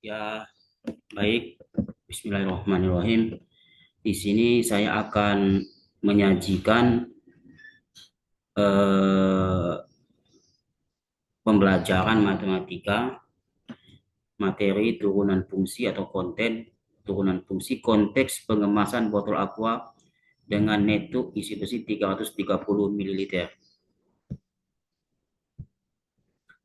Ya, baik. Bismillahirrahmanirrahim. Di sini saya akan menyajikan eh, pembelajaran matematika, materi turunan fungsi atau konten turunan fungsi konteks pengemasan botol aqua dengan neto isi besi 330 ml.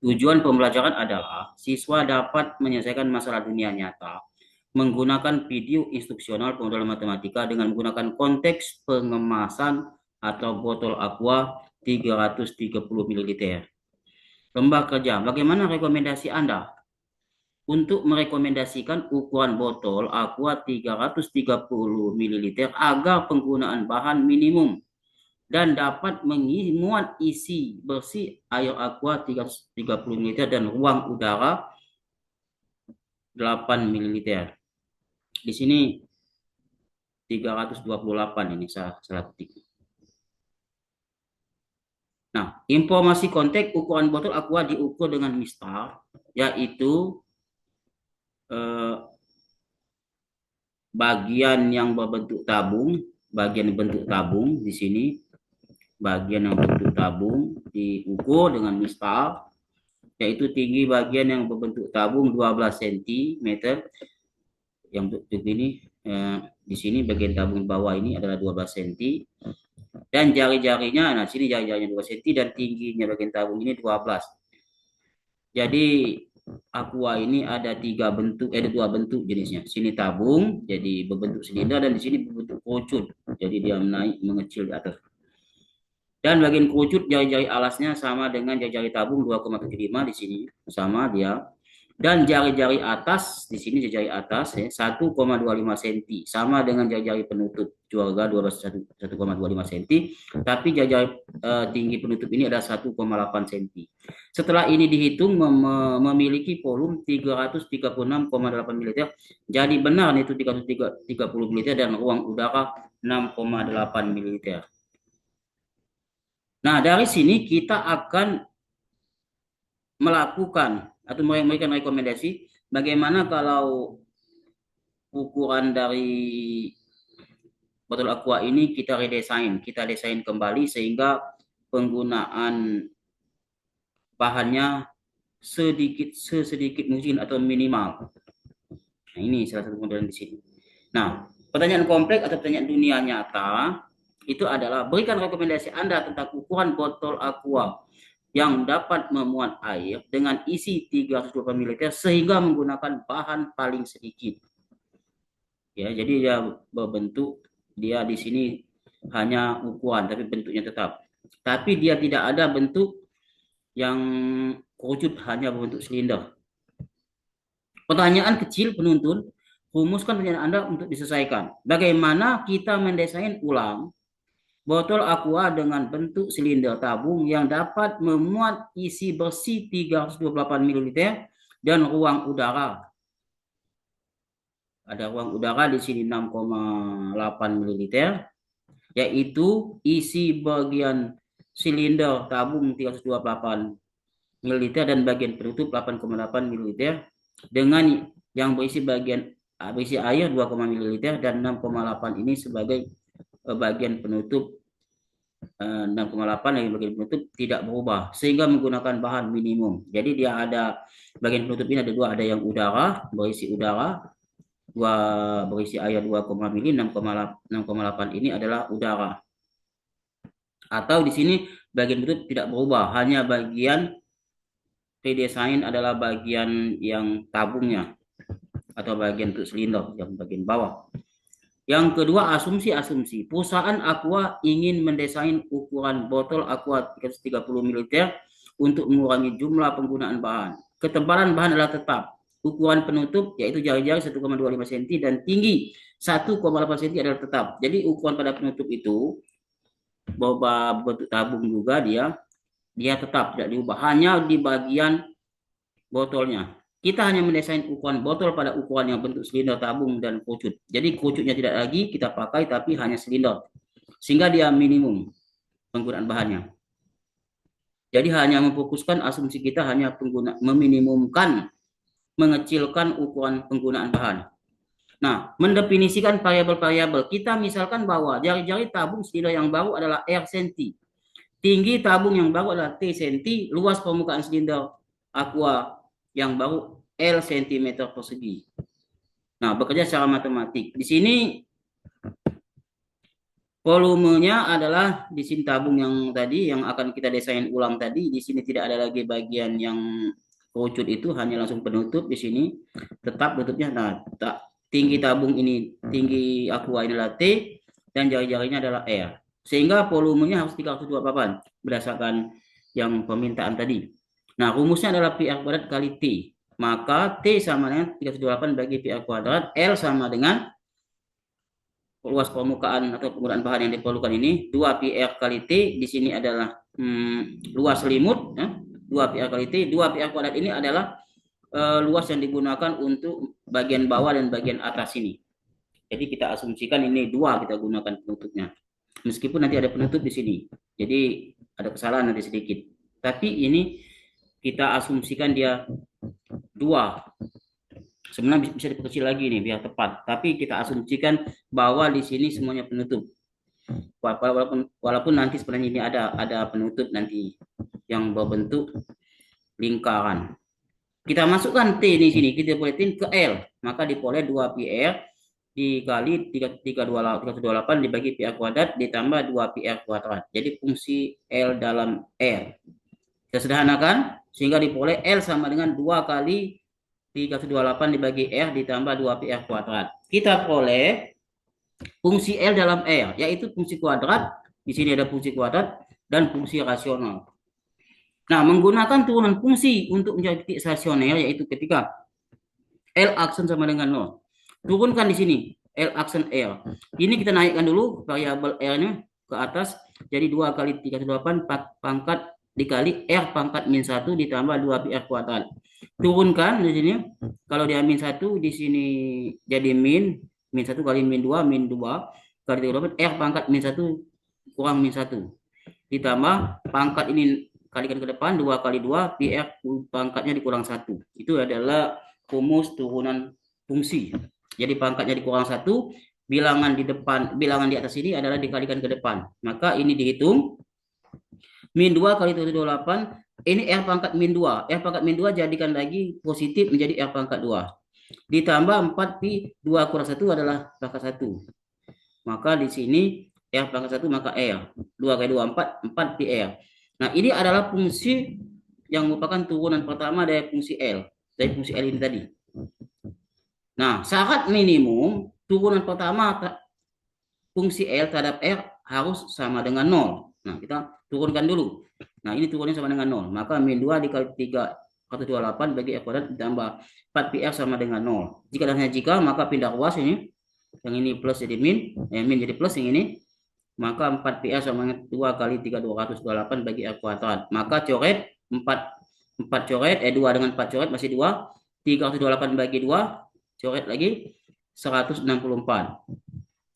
Tujuan pembelajaran adalah siswa dapat menyelesaikan masalah dunia nyata menggunakan video instruksional pemrograman matematika dengan menggunakan konteks pengemasan atau botol aqua 330 ml. Lomba kerja, bagaimana rekomendasi Anda untuk merekomendasikan ukuran botol aqua 330 ml agar penggunaan bahan minimum dan dapat memuat isi bersih air aqua 330 ml dan ruang udara 8 ml. Di sini 328 ini salah ketik. Nah, informasi konteks ukuran botol aqua diukur dengan mistar, yaitu eh, bagian yang berbentuk tabung, bagian bentuk tabung di sini, bagian yang berbentuk tabung diukur dengan mistar, yaitu tinggi bagian yang berbentuk tabung 12 cm, yang bentuk ini di sini bagian tabung bawah ini adalah 12 cm. Dan jari-jarinya, nah sini jari-jarinya 2 cm dan tingginya bagian tabung ini 12. Jadi aqua ini ada dua bentuk jenisnya. Sini tabung, jadi berbentuk silinder dan di sini berbentuk kerucut. Jadi dia naik mengecil di atas. Dan bagian kerucut jari-jari alasnya sama dengan jari-jari tabung 2,75 di sini sama dia. Dan jari-jari atas di sini jari atas ya 1,25 cm sama dengan jari-jari penutup juga 1,25 cm, tapi jari-jari tinggi penutup ini ada 1,8 cm. Setelah ini dihitung memiliki volume 336,8 ml. Jadi benar itu 330 ml dan ruang udara 6,8 ml. Nah, dari sini kita akan melakukan atau memberikan rekomendasi bagaimana kalau ukuran dari botol aqua ini kita redesain, kita desain kembali sehingga penggunaan bahannya sesedikit mungkin atau minimal. Nah, ini salah satu modelan di sini. Nah, pertanyaan kompleks atau pertanyaan dunia nyata itu adalah berikan rekomendasi Anda tentang ukuran botol aqua yang dapat memuat air dengan isi 320 ml sehingga menggunakan bahan paling sedikit. Ya, jadi dia berbentuk dia di sini hanya ukuran tapi bentuknya tetap. Tapi dia tidak ada bentuk yang kerucut, hanya berbentuk silinder. Pertanyaan kecil penuntun, rumuskan pertanyaan Anda untuk diselesaikan. Bagaimana kita mendesain ulang botol aqua dengan bentuk silinder tabung yang dapat memuat isi bersih 328 ml dan ruang udara. Ada ruang udara di sini 6,8 ml, yaitu isi bagian silinder tabung 328 ml dan bagian penutup 8,8 ml dengan yang berisi air 2, ml dan 6,8 ini sebagai bagian penutup 6,8 lagi bagian penutup tidak berubah sehingga menggunakan bahan minimum. Jadi dia ada bagian penutup ini ada dua, ada yang udara berisi udara, berisi air 2, mili 6,8 ini adalah udara. Atau di sini bagian penutup tidak berubah, hanya bagian redesign adalah bagian yang tabungnya atau bagian untuk silinder yang bagian bawah. Yang kedua, asumsi-asumsi. Perusahaan Aqua ingin mendesain ukuran botol Aqua 330 ml untuk mengurangi jumlah penggunaan bahan. Ketebalan bahan adalah tetap. Ukuran penutup yaitu jari-jari 1,25 cm dan tinggi 1,8 cm adalah tetap. Jadi ukuran pada penutup itu bentuk tabung juga dia tetap tidak diubah, hanya di bagian botolnya. Kita hanya mendesain ukuran botol pada ukuran yang bentuk silinder tabung dan kerucut. Jadi kerucutnya tidak lagi kita pakai tapi hanya silinder. Sehingga dia minimum penggunaan bahannya. Jadi hanya memfokuskan asumsi kita hanya meminimumkan mengecilkan ukuran penggunaan bahan. Nah, mendefinisikan variabel-variabel. Kita misalkan bahwa jari-jari tabung silinder yang baru adalah R senti. Tinggi tabung yang baru adalah T senti. Luas permukaan silinder aqua yang baru L cm persegi. Nah, bekerja secara matematik. Di sini volumenya adalah di sini tabung yang tadi yang akan kita desain ulang tadi. Di sini tidak ada lagi bagian yang kerucut itu, hanya langsung penutup di sini. Tetap tutupnya. Nah, tinggi tabung ini, tinggi aqua adalah T dan jari-jarinya adalah R. Sehingga volumenya harus 328 berdasarkan yang permintaan tadi. Nah, rumusnya adalah PR kuadrat kali T. Maka T sama dengan 328 bagi PR kuadrat, L sama dengan luas permukaan atau penggunaan bahan yang diperlukan ini 2 PR kali T. Di sini adalah luas selimut ya. 2 PR kali T. 2 PR kuadrat ini adalah luas yang digunakan untuk bagian bawah dan bagian atas ini. Jadi kita asumsikan ini 2 kita gunakan penutupnya. Meskipun nanti ada penutup di sini. Jadi ada kesalahan nanti sedikit. Tapi ini kita asumsikan dia 2. Sebenarnya bisa diperkecil lagi nih biar tepat. Tapi kita asumsikan bahwa di sini semuanya penutup. Walaupun nanti sebenarnya ini ada penutup nanti yang berbentuk lingkaran. Kita masukkan T di sini, kita poletin ke L. Maka diperoleh 2 PR dikali 328 dibagi PR kuadrat ditambah 2 PR kuadrat. Jadi fungsi L dalam R. Kita sederhanakan sehingga diperoleh L sama dengan 2 kali 328 dibagi R ditambah 2 PR kuadrat. Kita peroleh fungsi L dalam R, yaitu fungsi kuadrat. Di sini ada fungsi kuadrat dan fungsi rasional. Nah, menggunakan turunan fungsi untuk menjadi titik stasioner, yaitu ketika L aksen sama dengan 0. Turunkan di sini L aksen R. Ini kita naikkan dulu variabel R-nya ke atas. Jadi 2 kali 328 pangkat dikali R pangkat min 1 ditambah 2 PR kuadrat. Turunkan di sini. Kalau dia min 1 di sini jadi min 1 kali min 2 kali 328 R pangkat min 1 kurang min 1. Ditambah pangkat ini kalikan ke depan 2 kali 2 PR pangkatnya dikurang 1. Itu adalah rumus turunan fungsi. Jadi pangkatnya dikurang 1, bilangan di depan, bilangan di atas ini adalah dikalikan ke depan. Maka ini dihitung min 2 kali 328, ini R pangkat min 2. R pangkat min 2 jadikan lagi positif menjadi R pangkat 2. Ditambah 4 pi 2 kurang 1 adalah pangkat 1. Maka di sini R pangkat 1 maka R. 2 kali 2 4 pi R. Nah, ini adalah fungsi yang merupakan turunan pertama dari fungsi L. Dari fungsi L ini tadi. Nah, syarat minimum turunan pertama fungsi L terhadap R harus sama dengan 0. Nah, kita turunkan dulu. Nah, ini turunnya sama dengan 0. Maka min 2 dikali 328 bagi R kuadrat ditambah 4 PR sama dengan 0. Jika dan hanya jika, maka pindah ruas ini. Yang ini plus jadi min. Min jadi plus yang ini. Maka 4 PR sama dengan 2 kali 328 bagi R kuadrat. Maka coret 4 coret, 2 dengan 4 coret masih 2. 328 bagi 2, coret lagi 164.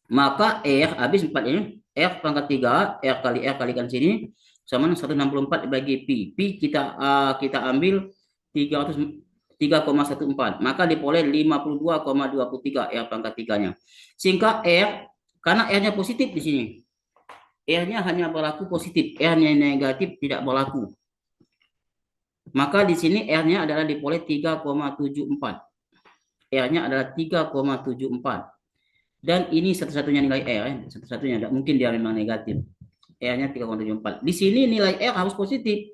Maka R habis 4 ini. R pangkat 3, R kali R kalikan sini sama 164 bagi pi. Pi kita ambil 3,14. Maka diperoleh 52,23 R pangkat 3-nya. Sehingga R, karena R-nya positif di sini. R-nya hanya berlaku positif, R-nya negatif tidak berlaku. Maka di sini R-nya adalah diperoleh 3,74. R-nya adalah 3,74. Dan ini satu-satunya nilai R, satu-satunya, tidak mungkin dia memang negatif. R-nya 3,74. Di sini nilai R harus positif.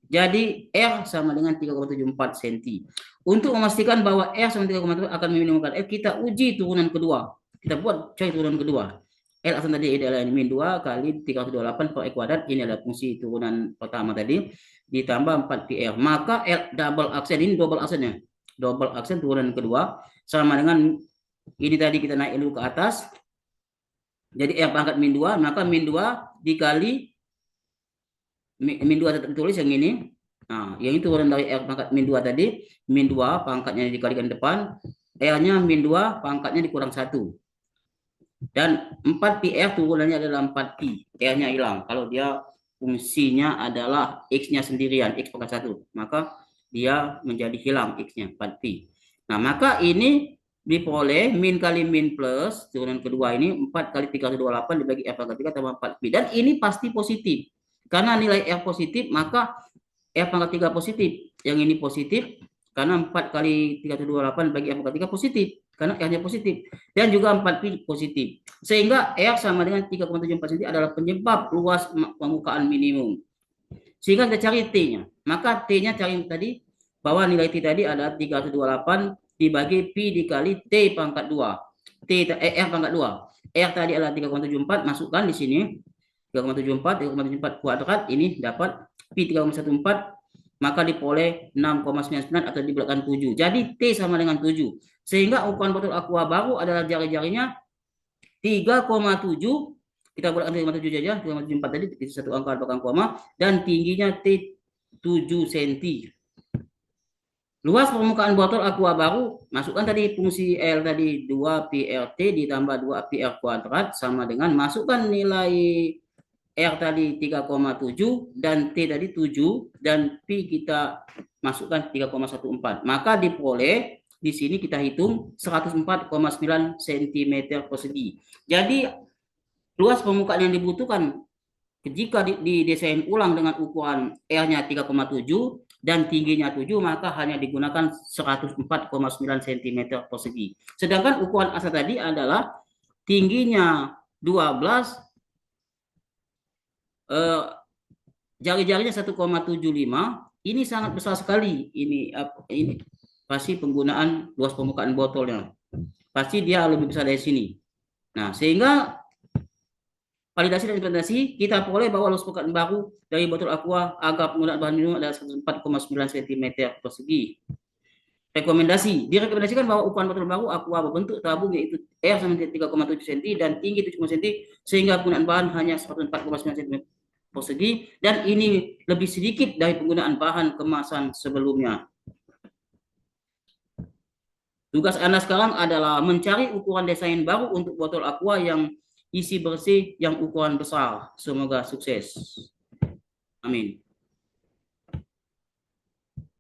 Jadi R sama dengan 3,74 cm. Untuk memastikan bahwa R sama 3,74 akan meminimalkan R, kita uji turunan kedua. Kita buat cari turunan kedua. L aksen tadi adalah min 2 kali 328 per E kuadrat. Ini adalah fungsi turunan pertama tadi. Ditambah 4 PR. Maka L double aksen, ini double aksennya. Double aksen turunan kedua. Sama dengan ini tadi kita naik dulu ke atas. Jadi R pangkat min 2. Maka min 2 dikali min 2 tetap tulis yang ini. Nah, yang itu turunan dari R pangkat min 2 tadi. Min 2 pangkatnya dikalikan depan. R-nya min 2 pangkatnya dikurang 1. Dan 4 pi R turunannya adalah 4 pi. R-nya hilang. Kalau dia fungsinya adalah X-nya sendirian, X pangkat 1. Maka dia menjadi hilang X-nya 4pi. Nah, maka ini diperoleh min kali min plus turunan kedua ini 4 kali 328 dibagi R pangkat 3 tambah 4pi. Dan ini pasti positif. Karena nilai R positif, maka R pangkat 3 positif. Yang ini positif karena 4 kali 328 bagi R pangkat 3 positif. Karena R-nya positif. Dan juga 4pi positif. Sehingga R sama dengan 3,74 cm adalah penyebab luas permukaan minimum. Sehingga kita cari T-nya. Maka T-nya cari tadi, bahwa nilai T tadi adalah 328 dibagi pi dikali T pangkat 2. R pangkat 2. R tadi adalah 3,74, masukkan di sini. 3,74 kuadrat, ini dapat pi 3,14, maka diperoleh 6,99 atau dibulatkan 7. Jadi T sama dengan 7. Sehingga ukuran botol aqua baru adalah jari-jarinya 3,7. Kita bulatkan 3,7 saja, 3,74 tadi, satu angka belakang koma, dan tingginya T 7 cm. Luas permukaan botol aqua baru, masukkan tadi fungsi L tadi 2πRT ditambah 2πR kuadrat sama dengan masukkan nilai R tadi 3,7 dan T tadi 7 dan pi kita masukkan 3,14. Maka diperoleh di sini kita hitung 104,9 cm persegi. Jadi luas permukaan yang dibutuhkan jika didesain ulang dengan ukuran R-nya 3,7 dan tingginya 7, maka hanya digunakan 104,9 cm persegi. Sedangkan ukuran asal tadi adalah tingginya 12, jari-jarinya 1,75. Ini sangat besar sekali. Ini pasti penggunaan luas permukaan botolnya. Pasti dia lebih besar dari sini. Nah, sehingga validasi dan implementasi kita peroleh bahwa luas permukaan baru dari botol aqua agar penggunaan bahan minum adalah 104,9 cm persegi. Rekomendasi, direkomendasikan bahwa ukuran botol baru aqua berbentuk tabung yaitu R sama 3,7 cm dan tinggi 7 cm sehingga penggunaan bahan hanya 104,9 cm persegi, dan ini lebih sedikit dari penggunaan bahan kemasan sebelumnya. Tugas Anda sekarang adalah mencari ukuran desain baru untuk botol aqua yang isi bersih yang ukuran besar. Semoga sukses. Amin.